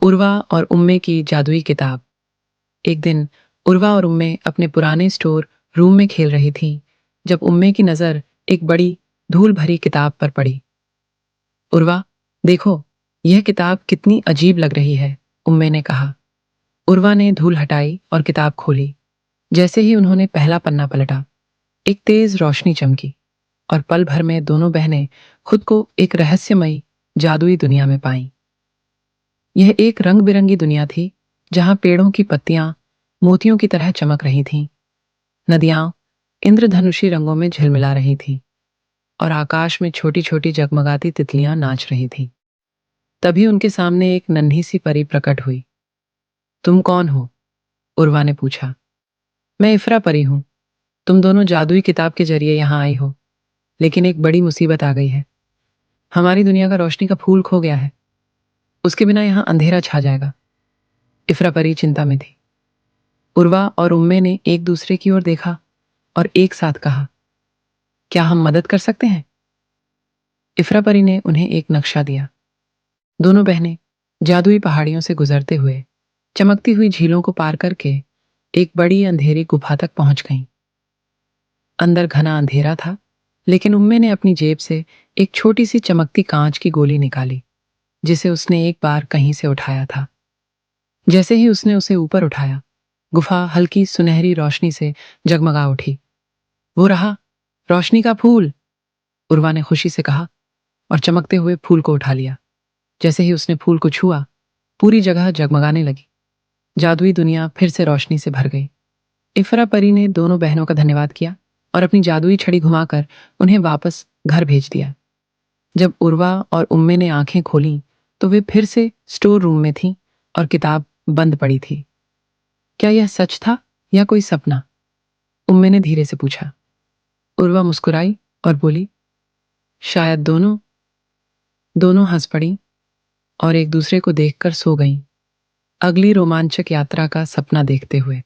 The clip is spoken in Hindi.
उर्वा और उम्मे की जादुई किताब। एक दिन उर्वा और उम्मे अपने पुराने स्टोर रूम में खेल रही थीं जब उम्मे की नज़र एक बड़ी धूल भरी किताब पर पड़ी। उर्वा, देखो, यह किताब कितनी अजीब लग रही है, उम्मे ने कहा। उर्वा ने धूल हटाई और किताब खोली। जैसे ही उन्होंने पहला पन्ना पलटा, एक तेज रोशनी चमकी और पल भर में दोनों बहनें खुद को एक रहस्यमयी जादुई दुनिया में पाईं। यह एक रंग बिरंगी दुनिया थी जहां पेड़ों की पत्तियां मोतियों की तरह चमक रही थीं, नदियां इंद्रधनुषी रंगों में झिलमिला रही थीं और आकाश में छोटी छोटी जगमगाती तितलियां नाच रही थीं। तभी उनके सामने एक नन्ही सी परी प्रकट हुई। तुम कौन हो? उर्वा ने पूछा। मैं इफ्रा परी हूं। तुम दोनों जादुई किताब के जरिए यहाँ आई हो, लेकिन एक बड़ी मुसीबत आ गई है। हमारी दुनिया का रोशनी का फूल खो गया है। उसके बिना यहाँ अंधेरा छा जाएगा। इफ्रा परी चिंता में थी। उर्वा और उम्मे ने एक दूसरे की ओर देखा और एक साथ कहा, क्या हम मदद कर सकते हैं? इफ्रा परी ने उन्हें एक नक्शा दिया। दोनों बहनें जादुई पहाड़ियों से गुजरते हुए चमकती हुई झीलों को पार करके एक बड़ी अंधेरी गुफा तक पहुंच गईं। अंदर घना अंधेरा था, लेकिन उम्मे ने अपनी जेब से एक छोटी सी चमकती कांच की गोली निकाली, जिसे उसने एक बार कहीं से उठाया था। जैसे ही उसने उसे ऊपर उठाया, गुफा हल्की सुनहरी रोशनी से जगमगा उठी। वो रहा, रोशनी का फूल, उर्वा ने खुशी से कहा और चमकते हुए फूल को उठा लिया। जैसे ही उसने फूल को छुआ, पूरी जगह जगमगाने लगी। जादुई दुनिया फिर से रोशनी से भर गई। इफ्रा परी ने दोनों बहनों का धन्यवाद किया और अपनी जादुई छड़ी घुमाकर उन्हें वापस घर भेज दिया। जब उर्वा और उम्मे ने आंखें खोलीं, तो वे फिर से स्टोर रूम में थीं और किताब बंद पड़ी थी। क्या यह सच था या कोई सपना? उम्मे ने धीरे से पूछा। उर्वा मुस्कुराई और बोली, शायद दोनों। दोनों हंस पड़ी और एक दूसरे को देखकर सो गईं, अगली रोमांचक यात्रा का सपना देखते हुए।